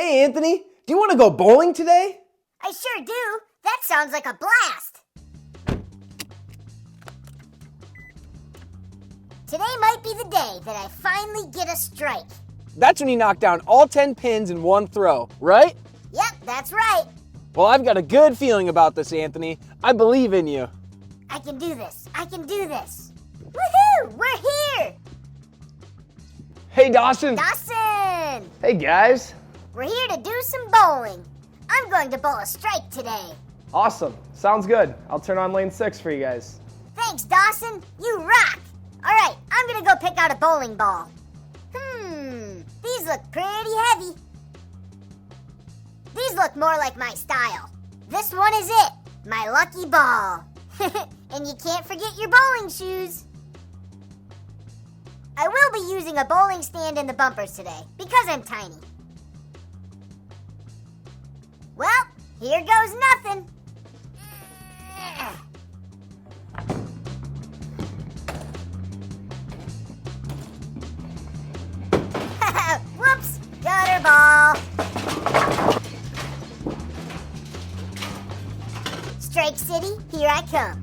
Hey, Anthony, do you want to go bowling today? I sure do. That sounds like a blast. Today might be the day that I finally get a strike. That's when you knock down all 10 pins in one throw, right? Yep, that's right. Well, I've got a good feeling about this, Anthony. I believe in you. I can do this. I can do this. Woohoo! We're here! Hey, Dawson. Dawson! Hey, guys. We're here to do some bowling. I'm going to bowl a strike today. Awesome. Sounds good. I'll turn on lane 6 for you guys. Thanks, Dawson. You rock. All right, I'm going to go pick out a bowling ball. These look pretty heavy. These look more like my style. This one is it, my lucky ball. And you can't forget your bowling shoes. I will be using a bowling stand in the bumpers today because I'm tiny. Well, here goes nothing. Whoops, gutter ball. Strike City, here I come.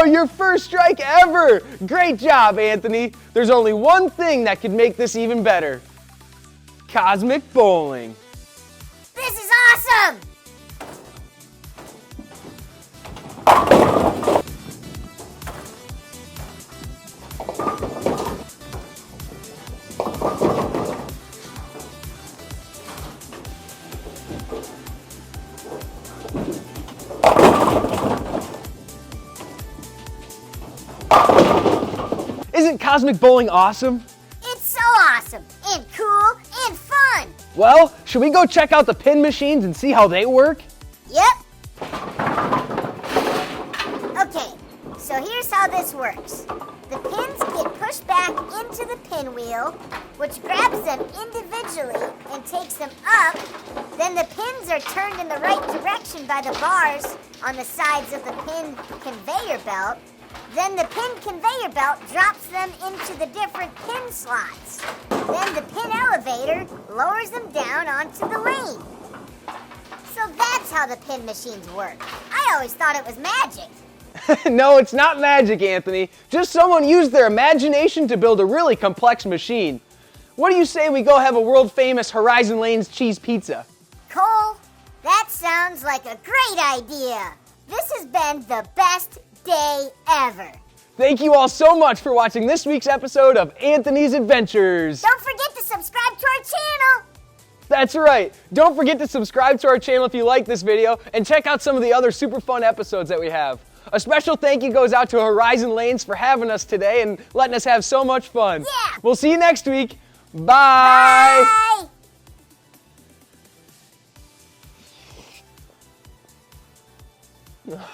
Your first strike ever! Great job, Anthony. There's only one thing that could make this even better. Cosmic bowling. This is awesome! Isn't cosmic bowling awesome? It's so awesome and cool and fun. Well, should we go check out the pin machines and see how they work? Yep. Okay, so here's how this works. The pins get pushed back into the pinwheel, which grabs them individually and takes them up. Then the pins are turned in the right direction by the bars on the sides of the pin conveyor belt. Then the pin conveyor belt drops them into the different pin slots. Then the pin elevator lowers them down onto the lane. So that's how the pin machines work. I always thought it was magic. No, it's not magic, Anthony. Just someone used their imagination to build a really complex machine. What do you say we go have a world-famous Horizon Lanes cheese pizza? Kole, that sounds like a great idea. This has been the best day ever. Thank you all so much for watching this week's episode of Anthony's Adventures. Don't forget to subscribe to our channel. That's right. Don't forget to subscribe to our channel if you like this video and check out some of the other super fun episodes that we have. A special thank you goes out to Horizon Lanes for having us today and letting us have so much fun. Yeah. We'll see you next week. Bye. Bye.